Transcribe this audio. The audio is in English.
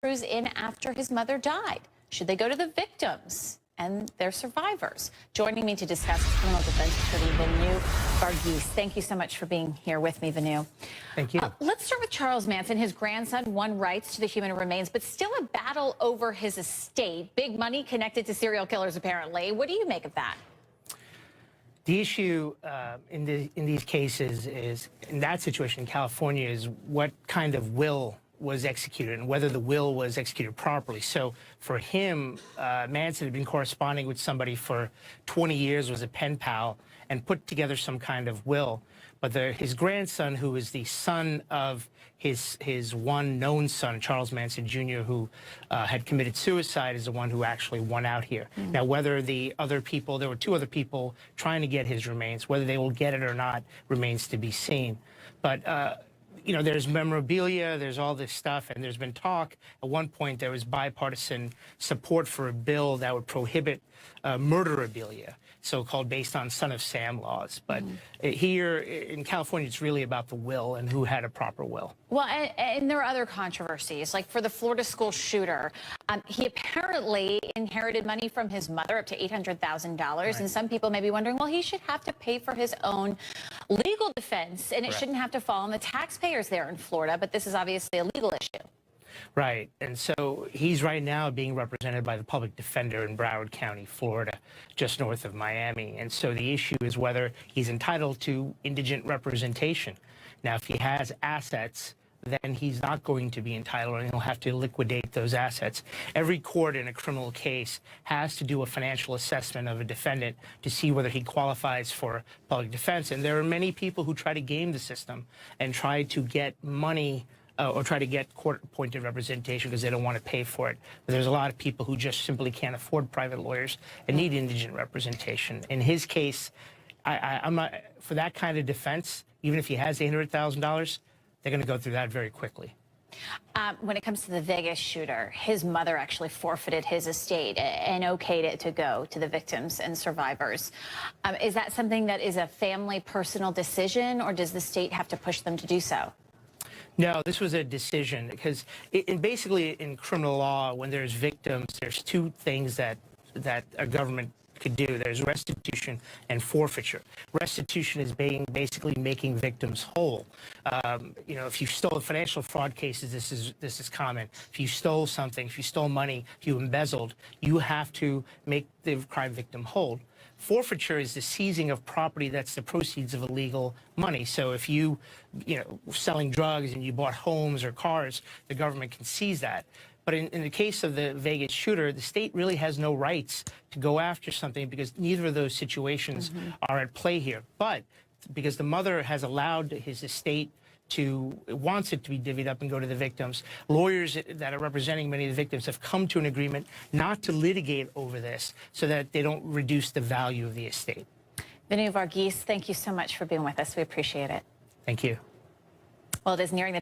crews in after his mother died. Should they go to the victims and their survivors? Joining me to discuss is criminal defense attorney Vinoo Varghese. Thank you so much for being here with me, Vinoo. Thank you. Let's start with Charles Manson. His grandson won rights to the human remains, but still a battle over his estate. Big money connected to serial killers, apparently. What do you make of that? The issue in these cases is, in that situation in California, is what kind of will was executed and whether the will was executed properly. So for him, Manson had been corresponding with somebody for 20 years, was a pen pal, and put together some kind of will. But his grandson, who is the son of his one known son, Charles Manson Jr., who had committed suicide, is the one who actually won out here. Now, whether the other people, there were two other people trying to get his remains, whether they will get it or not remains to be seen. But you know, there's memorabilia, there's all this stuff, and there's been talk. At one point, there was bipartisan support for a bill that would prohibit murderabilia, so-called based on Son of Sam laws. But here in California, it's really about the will and who had a proper will. Well, and there are other controversies, like for the Florida school shooter. He apparently inherited money from his mother, up to $800,000. Right. And some people may be wondering, well, he should have to pay for his own legal defense, and it shouldn't have to fall on the taxpayers there in Florida. But this is obviously a legal issue. Right. And so he's right now being represented by the public defender in Broward County, Florida, just north of Miami. And so the issue is whether he's entitled to indigent representation. Now, if he has assets, then he's not going to be entitled, and he'll have to liquidate those assets. Every court in a criminal case has to do a financial assessment of a defendant to see whether he qualifies for public defense. And there are many people who try to game the system and try to get money or try to get court-appointed representation because they don't want to pay for it. But there's a lot of people who just simply can't afford private lawyers and need indigent representation. In his case, I'm not, for that kind of defense, even if he has $800,000, they're going to go through that very quickly. When it comes to the Vegas shooter, his mother actually forfeited his estate and okayed it to go to the victims and survivors. Is that something that is a family personal decision, or does the state have to push them to do so? No, this was a decision because basically in criminal law, when there's victims, there's two things that a government could do. There's restitution and forfeiture. Restitution is basically making victims whole. You know, if you stole financial fraud cases, this is common. If you stole something, if you stole money, if you embezzled, you have to make the crime victim whole. Forfeiture is the seizing of property that's the proceeds of illegal money. So if you know, selling drugs and you bought homes or cars, the government can seize that. But in the case of the Vegas shooter, the state really has no rights to go after something because neither of those situations are at play here. But because the mother has allowed his estate wants it to be divvied up and go to the victims, lawyers that are representing many of the victims have come to an agreement not to litigate over this so that they don't reduce the value of the estate. Vinoo Varghese, thank you so much for being with us. We appreciate it. Thank you. Well, it is nearing the